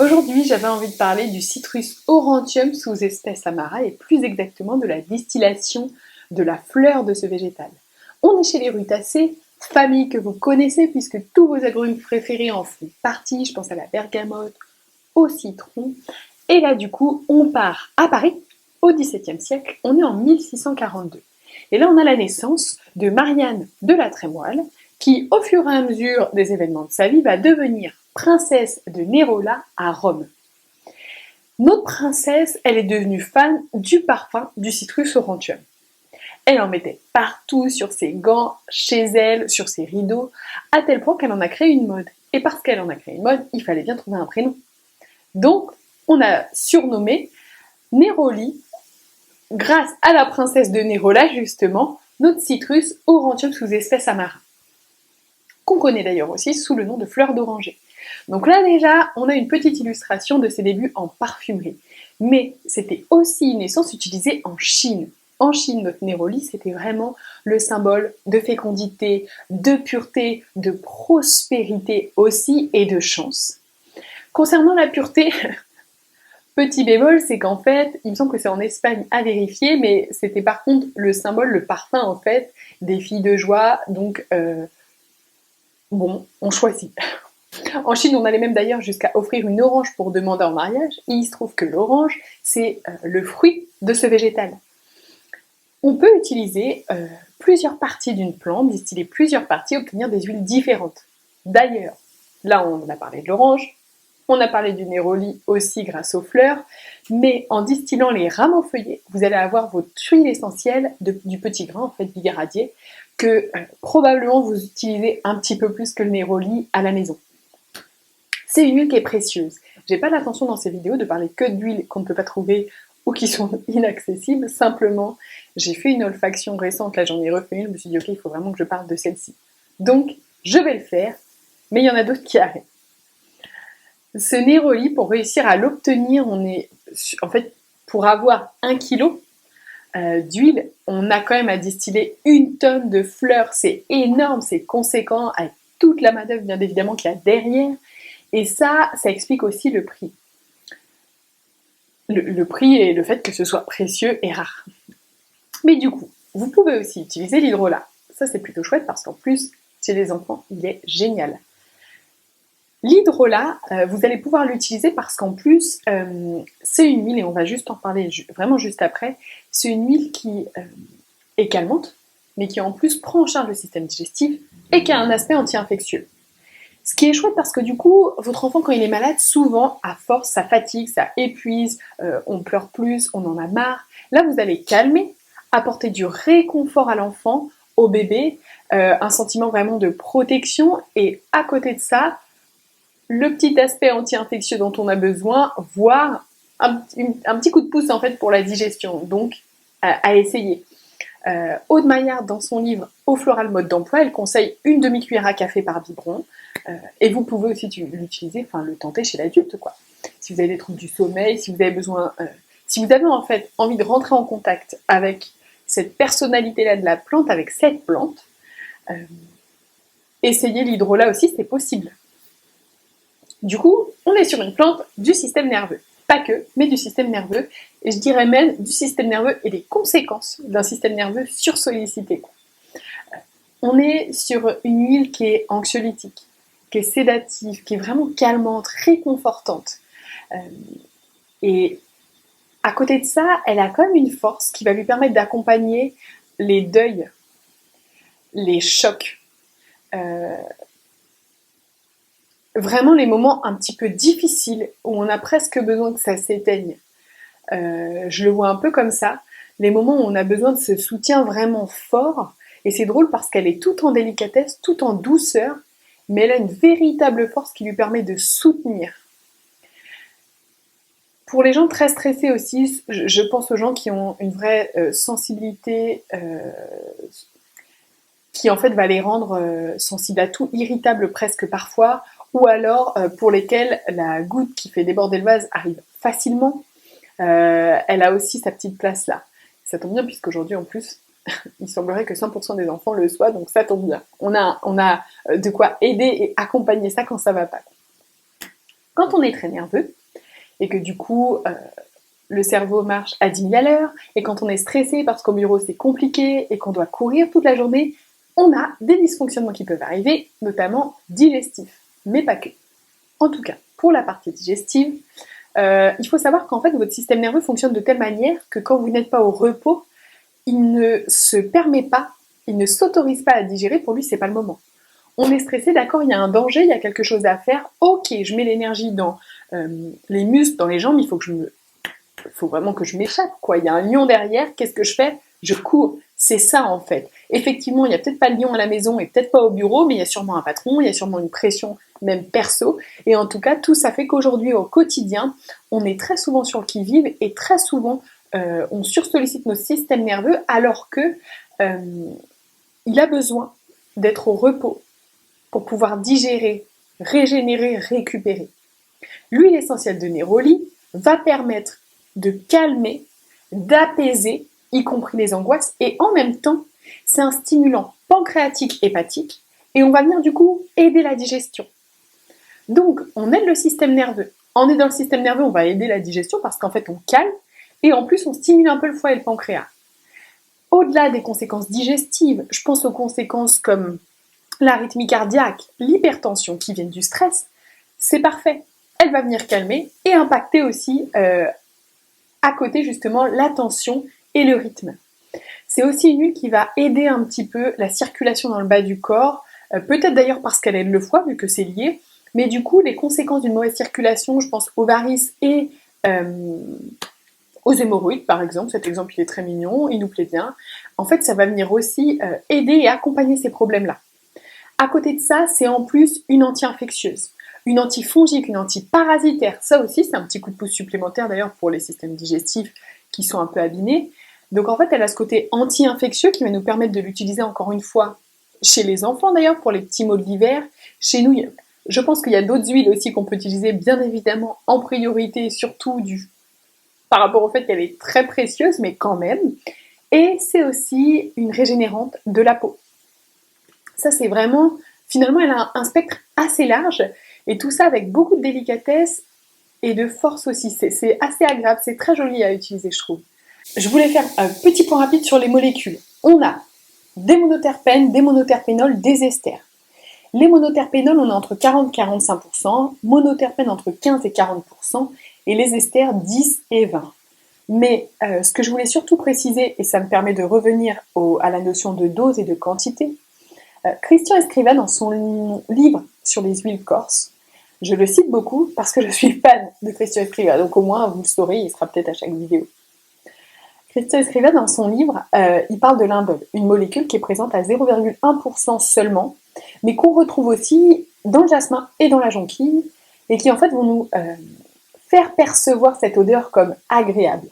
Aujourd'hui, j'avais envie de parler du Citrus aurantium sous-espèce Amara et plus exactement de la distillation de la fleur de ce végétal. On est chez les rutacées, famille que vous connaissez puisque tous vos agrumes préférés en font partie, je pense à la bergamote, au citron. Et là du coup, on part à Paris au XVIIe siècle, on est en 1642. Et là on a la naissance de Marianne de la Trémoille qui, au fur et à mesure des événements de sa vie, va devenir princesse de Nérola à Rome. Notre princesse, elle est devenue fan du parfum du Citrus aurantium. Elle en mettait partout, sur ses gants, chez elle, sur ses rideaux, à tel point qu'elle en a créé une mode. Et parce qu'elle en a créé une mode, il fallait bien trouver un prénom. Donc, on a surnommé Néroli, grâce à la princesse de Nérola justement, notre Citrus aurantium sous-espèce Amara, qu'on connaît d'ailleurs aussi sous le nom de fleur d'oranger. Donc là déjà, on a une petite illustration de ses débuts en parfumerie. Mais c'était aussi une essence utilisée en Chine. En Chine, notre Néroli, c'était vraiment le symbole de fécondité, de pureté, de prospérité aussi et de chance. Concernant la pureté, petit bémol, c'est qu'en fait, il me semble que c'est en Espagne à vérifier, mais c'était par contre le symbole, le parfum en fait, des filles de joie, donc bon, on choisit. En Chine, on allait même d'ailleurs jusqu'à offrir une orange pour demander en mariage, et il se trouve que l'orange, c'est le fruit de ce végétal. On peut utiliser plusieurs parties d'une plante, distiller plusieurs parties, obtenir des huiles différentes. D'ailleurs, là on a parlé de l'orange, on a parlé du néroli aussi grâce aux fleurs, mais en distillant les rameaux feuillés, vous allez avoir votre huile essentielle du petit grain, en fait bigaradier, que probablement vous utilisez un petit peu plus que le néroli à la maison. C'est une huile qui est précieuse. J'ai pas l'intention dans ces vidéos de parler que d'huiles qu'on ne peut pas trouver ou qui sont inaccessibles. Simplement, j'ai fait une olfaction récente, là j'en ai refait une, je me suis dit ok, il faut vraiment que je parle de celle-ci. Donc, je vais le faire, mais il y en a d'autres qui arrivent. Ce néroli, pour réussir à l'obtenir, on est, en fait, pour avoir 1 kg d'huile, on a quand même à distiller 1 tonne de fleurs. C'est énorme, c'est conséquent, avec toute la main d'œuvre bien évidemment qu'il y a derrière. Et ça explique aussi le prix. Le prix et le fait que ce soit précieux et rare. Mais du coup, vous pouvez aussi utiliser l'hydrolat. Ça, c'est plutôt chouette parce qu'en plus, chez les enfants, il est génial. L'hydrolat, vous allez pouvoir l'utiliser parce qu'en plus, c'est une huile, et on va juste en parler vraiment juste après, c'est une huile qui est calmante, mais qui en plus prend en charge le système digestif et qui a un aspect anti-infectieux. Ce qui est chouette parce que du coup, votre enfant quand il est malade, souvent, à force, ça fatigue, ça épuise, on pleure plus, on en a marre. Là, vous allez calmer, apporter du réconfort à l'enfant, au bébé, un sentiment vraiment de protection, et à côté de ça, le petit aspect anti-infectieux dont on a besoin, voire un petit coup de pouce en fait pour la digestion, donc à essayer. Aude Maillard, dans son livre Eau florale mode d'emploi, elle conseille 1 demi-cuillère à café par biberon, et vous pouvez aussi l'utiliser, enfin le tenter chez l'adulte quoi. Si vous avez des troubles du sommeil, si vous avez besoin, si vous avez en fait envie de rentrer en contact avec cette personnalité-là de la plante, avec cette plante, essayez l'hydrolat aussi, c'est possible. Du coup, on est sur une plante du système nerveux. Pas que, mais du système nerveux. Et je dirais même du système nerveux et des conséquences d'un système nerveux sursollicité. On est sur une huile qui est anxiolytique, qui est sédative, qui est vraiment calmante, réconfortante. Et à côté de ça, elle a quand même une force qui va lui permettre d'accompagner les deuils, les chocs, vraiment les moments un petit peu difficiles où on a presque besoin que ça s'éteigne. Je le vois un peu comme ça, les moments où on a besoin de ce soutien vraiment fort, et c'est drôle parce qu'elle est tout en délicatesse, tout en douceur, mais elle a une véritable force qui lui permet de soutenir. Pour les gens très stressés aussi, je pense aux gens qui ont une vraie sensibilité, qui en fait va les rendre sensibles à tout, irritables presque parfois, ou alors pour lesquels la goutte qui fait déborder le vase arrive facilement. Elle a aussi sa petite place là. Ça tombe bien puisqu'aujourd'hui en plus, il semblerait que 100% des enfants le soient, donc ça tombe bien. On a de quoi aider et accompagner ça quand ça va pas. Quand on est très nerveux, et que du coup, le cerveau marche à 10 000 à l'heure, et quand on est stressé parce qu'au bureau c'est compliqué, et qu'on doit courir toute la journée, on a des dysfonctionnements qui peuvent arriver, notamment digestifs, mais pas que. En tout cas, pour la partie digestive, il faut savoir qu'en fait, votre système nerveux fonctionne de telle manière que quand vous n'êtes pas au repos, il ne se permet pas, il ne s'autorise pas à digérer, pour lui, c'est pas le moment. On est stressé, d'accord, il y a un danger, il y a quelque chose à faire, ok, je mets l'énergie dans les muscles, dans les jambes, il faut vraiment que je m'échappe, quoi. Il y a un lion derrière, qu'est-ce que je fais? Je cours. C'est ça, en fait. Effectivement, il n'y a peut-être pas de lion à la maison et peut-être pas au bureau, mais il y a sûrement un patron, il y a sûrement une pression, même perso. Et en tout cas, tout ça fait qu'aujourd'hui, au quotidien, on est très souvent sur le qui-vive et très souvent, on sursollicite nos systèmes nerveux alors que il a besoin d'être au repos pour pouvoir digérer, régénérer, récupérer. L'huile essentielle de néroli va permettre de calmer, d'apaiser, y compris les angoisses, et en même temps, c'est un stimulant pancréatique hépatique, et on va venir du coup aider la digestion. Donc, on aide le système nerveux. En aidant le système nerveux, on va aider la digestion parce qu'en fait, on calme, et en plus, on stimule un peu le foie et le pancréas. Au-delà des conséquences digestives, je pense aux conséquences comme l'arythmie cardiaque, l'hypertension qui viennent du stress, c'est parfait. Elle va venir calmer et impacter aussi à côté justement la tension et le rythme. C'est aussi une huile qui va aider un petit peu la circulation dans le bas du corps, peut-être d'ailleurs parce qu'elle aide le foie vu que c'est lié, mais du coup les conséquences d'une mauvaise circulation, je pense aux varices et aux hémorroïdes par exemple, cet exemple il est très mignon, il nous plaît bien, en fait ça va venir aussi aider et accompagner ces problèmes-là. À côté de ça, c'est en plus une anti-infectieuse, une antifongique, une antiparasitaire. Ça aussi, c'est un petit coup de pouce supplémentaire d'ailleurs pour les systèmes digestifs qui sont un peu abîmés. Donc en fait, elle a ce côté anti-infectieux qui va nous permettre de l'utiliser encore une fois chez les enfants d'ailleurs, pour les petits maux de l'hiver. Chez nous, je pense qu'il y a d'autres huiles aussi qu'on peut utiliser bien évidemment en priorité, surtout par rapport au fait qu'elle est très précieuse, mais quand même. Et c'est aussi une régénérante de la peau. Ça, c'est vraiment, finalement, elle a un spectre assez large, et tout ça avec beaucoup de délicatesse et de force aussi. C'est assez agréable, c'est très joli à utiliser, je trouve. Je voulais faire un petit point rapide sur les molécules. On a des monoterpènes, des monoterpénols, des esters. Les monoterpénols, on a entre 40 et 45%, monoterpènes entre 15 et 40%, et les esters 10 et 20. Mais ce que je voulais surtout préciser, et ça me permet de revenir à la notion de dose et de quantité, Christian Escriva, dans son livre sur les huiles corses, je le cite beaucoup parce que je suis fan de Christian Escriva, donc au moins vous le saurez, il sera peut-être à chaque vidéo. Christian Escriva, dans son livre, il parle de l'indole, une molécule qui est présente à 0,1% seulement, mais qu'on retrouve aussi dans le jasmin et dans la jonquille, et qui en fait vont nous faire percevoir cette odeur comme agréable.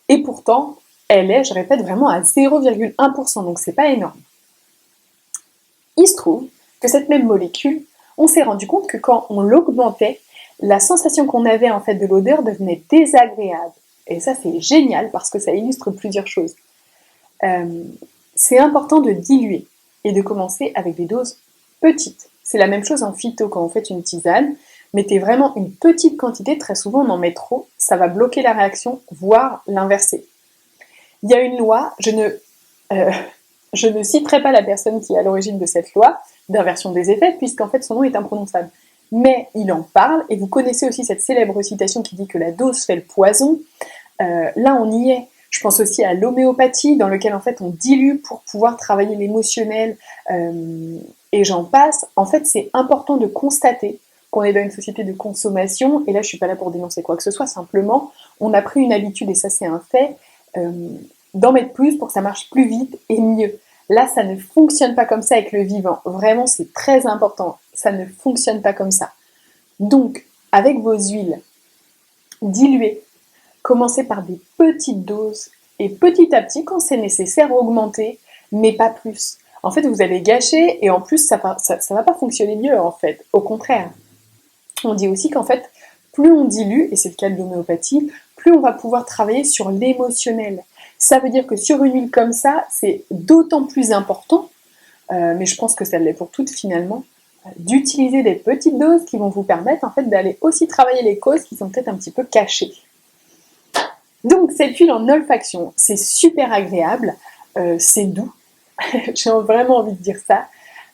Et pourtant, elle est, je répète, vraiment à 0,1%, donc c'est pas énorme. Il se trouve que cette même molécule, on s'est rendu compte que quand on l'augmentait, la sensation qu'on avait en fait de l'odeur devenait désagréable. Et ça, c'est génial parce que ça illustre plusieurs choses. C'est important de diluer et de commencer avec des doses petites. C'est la même chose en phyto quand vous faites une tisane. Mettez vraiment une petite quantité, très souvent on en met trop, ça va bloquer la réaction, voire l'inverser. Il y a une loi, je ne citerai pas la personne qui est à l'origine de cette loi d'inversion des effets, puisqu'en fait son nom est imprononçable. Mais il en parle, et vous connaissez aussi cette célèbre citation qui dit que la dose fait le poison. Là, on y est. Je pense aussi à l'homéopathie, dans lequel en fait on dilue pour pouvoir travailler l'émotionnel, et j'en passe. En fait, c'est important de constater qu'on est dans une société de consommation, et là je suis pas là pour dénoncer quoi que ce soit, simplement on a pris une habitude, et ça c'est un fait, d'en mettre plus pour que ça marche plus vite et mieux. Là, ça ne fonctionne pas comme ça avec le vivant. Vraiment, c'est très important. Ça ne fonctionne pas comme ça. Donc, avec vos huiles, diluez. Commencez par des petites doses et petit à petit, quand c'est nécessaire, augmenter, mais pas plus. En fait, vous allez gâcher et en plus, ça va pas fonctionner mieux, en fait. Au contraire. On dit aussi qu'en fait, plus on dilue, et c'est le cas de l'homéopathie, plus on va pouvoir travailler sur l'émotionnel. Ça veut dire que sur une huile comme ça, c'est d'autant plus important, mais je pense que ça l'est pour toutes finalement, d'utiliser des petites doses qui vont vous permettre en fait d'aller aussi travailler les causes qui sont peut-être un petit peu cachées. Donc cette huile en olfaction, c'est super agréable, c'est doux, j'ai vraiment envie de dire ça.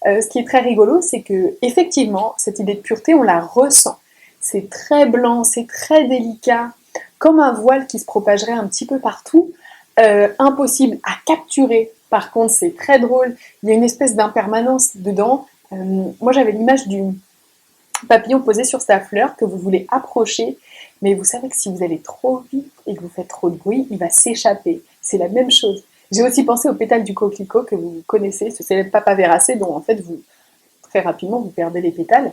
Ce qui est très rigolo, c'est que effectivement, cette idée de pureté, on la ressent. C'est très blanc, c'est très délicat, comme un voile qui se propagerait un petit peu partout. Impossible à capturer, par contre, c'est très drôle. Il y a une espèce d'impermanence dedans. Moi, j'avais l'image du papillon posé sur sa fleur que vous voulez approcher, mais vous savez que si vous allez trop vite et que vous faites trop de bruit, il va s'échapper. C'est la même chose. J'ai aussi pensé aux pétales du coquelicot que vous connaissez, ce célèbre papaveracé dont en fait vous, très rapidement, vous perdez les pétales.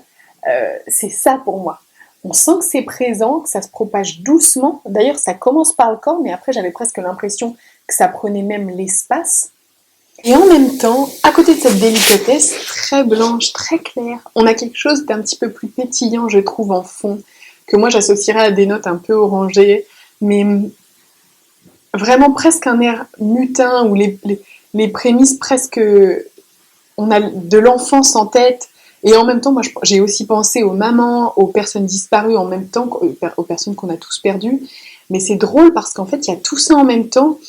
C'est ça pour moi. On sent que c'est présent, que ça se propage doucement. D'ailleurs, ça commence par le corps, mais après j'avais presque l'impression que ça prenait même l'espace. Et en même temps, à côté de cette délicatesse très blanche, très claire, on a quelque chose d'un petit peu plus pétillant, je trouve, en fond, que moi j'associerais à des notes un peu orangées, mais vraiment presque un air mutin, où les prémices presque... On a de l'enfance en tête, et en même temps, moi j'ai aussi pensé aux mamans, aux personnes disparues en même temps, aux personnes qu'on a tous perdues, mais c'est drôle parce qu'en fait, il y a tout ça en même temps,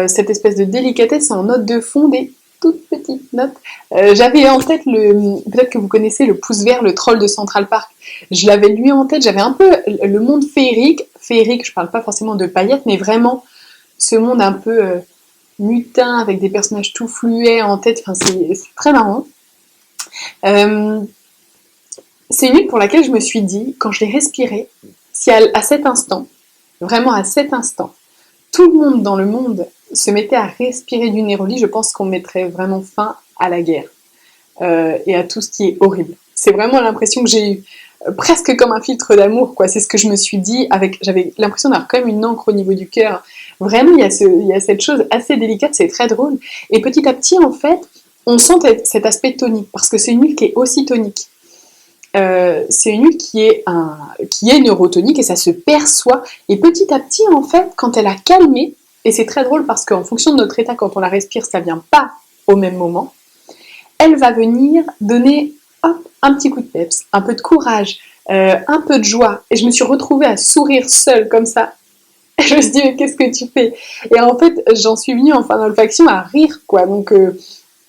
cette espèce de délicatesse en notes de fond, des toutes petites notes. J'avais en tête, peut-être que vous connaissez le pouce vert, le troll de Central Park. Je l'avais lui en tête, j'avais un peu le monde féerique, je parle pas forcément de paillettes, mais vraiment ce monde un peu mutin, avec des personnages tout fluets en tête, enfin, c'est très marrant. C'est une huile pour laquelle je me suis dit, quand je l'ai respirée, si à cet instant, vraiment à cet instant, tout le monde dans le monde se mettait à respirer du néroli, je pense qu'on mettrait vraiment fin à la guerre et à tout ce qui est horrible. C'est vraiment l'impression que j'ai eue, presque comme un filtre d'amour, quoi. C'est ce que je me suis dit, j'avais l'impression d'avoir quand même une encre au niveau du cœur. Vraiment, il y a cette chose assez délicate, c'est très drôle. Et petit à petit, en fait, on sent cet aspect tonique, parce que c'est une huile qui est aussi tonique. C'est une huile qui est neurotonique et ça se perçoit. Et petit à petit, en fait, quand elle a calmé, et c'est très drôle parce qu'en fonction de notre état, quand on la respire, ça vient pas au même moment, elle va venir donner hop, un petit coup de peps, un peu de courage, un peu de joie. Et je me suis retrouvée à sourire seule comme ça. Et je me suis dit, mais qu'est-ce que tu fais? Et en fait, j'en suis venue en fin d'olfaction à rire, quoi. Donc,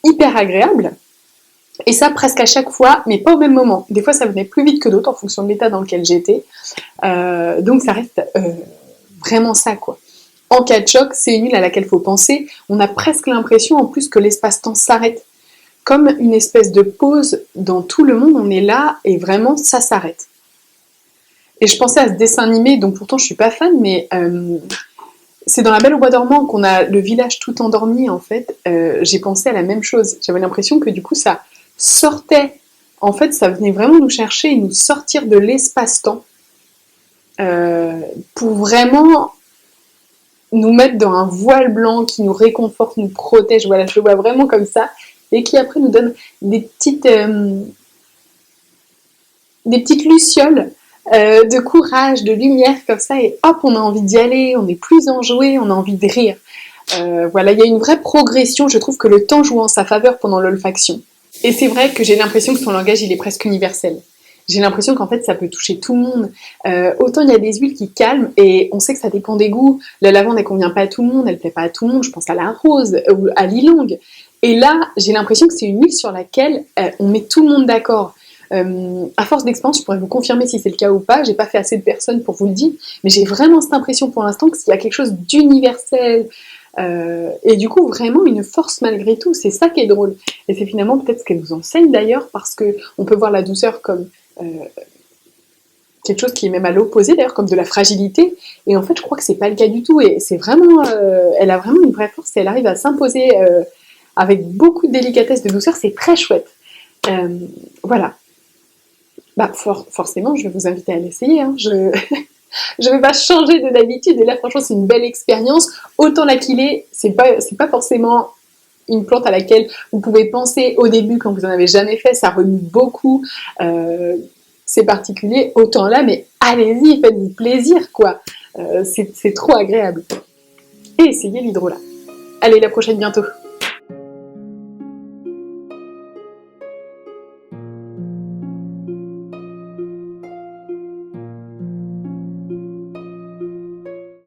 hyper agréable. Et ça presque à chaque fois, mais pas au même moment. Des fois, ça venait plus vite que d'autres en fonction de l'état dans lequel j'étais. Donc, ça reste vraiment ça, quoi. En cas de choc, c'est une huile à laquelle il faut penser. On a presque l'impression, en plus, que l'espace-temps s'arrête. Comme une espèce de pause dans tout le monde, on est là et vraiment, ça s'arrête. Et je pensais à ce dessin animé, dont pourtant je suis pas fan, mais c'est dans La Belle au bois dormant qu'on a le village tout endormi, en fait. J'ai pensé à la même chose. J'avais l'impression que du coup, ça sortait. En fait, ça venait vraiment nous chercher et nous sortir de l'espace-temps pour vraiment nous mettre dans un voile blanc qui nous réconforte, nous protège. Voilà, je le vois vraiment comme ça. Et qui après nous donne des petites lucioles de courage, de lumière comme ça, et hop, on a envie d'y aller, on est plus enjoué, on a envie de rire. Voilà, il y a une vraie progression, je trouve que le temps joue en sa faveur pendant l'olfaction. Et c'est vrai que j'ai l'impression que son langage, il est presque universel. J'ai l'impression qu'en fait, ça peut toucher tout le monde. Autant il y a des huiles qui calment, et on sait que ça dépend des goûts. La lavande, elle convient pas à tout le monde, elle plaît pas à tout le monde, je pense à la rose, ou à l'ylang. Et là, j'ai l'impression que c'est une huile sur laquelle on met tout le monde d'accord. À force d'expérience, je pourrais vous confirmer si c'est le cas ou pas, j'ai pas fait assez de personnes pour vous le dire, mais j'ai vraiment cette impression pour l'instant qu'il y a quelque chose d'universel, et du coup vraiment une force malgré tout, c'est ça qui est drôle. Et c'est finalement peut-être ce qu'elle nous enseigne d'ailleurs, parce qu'on peut voir la douceur comme quelque chose qui est même à l'opposé d'ailleurs, comme de la fragilité, et en fait je crois que c'est pas le cas du tout, et c'est vraiment, elle a vraiment une vraie force, et elle arrive à s'imposer avec beaucoup de délicatesse, de douceur, c'est très chouette. Voilà. Bah forcément, je vais vous inviter à l'essayer. Hein. Je vais pas changer de d'habitude. Et là, franchement, c'est une belle expérience. Autant l'Aquilée, c'est pas forcément une plante à laquelle vous pouvez penser au début quand vous en avez jamais fait. Ça remue beaucoup. C'est particulier. Autant là, mais allez-y, faites-vous plaisir, quoi. C'est trop agréable. Et essayez l'hydrolat. Allez, la prochaine bientôt.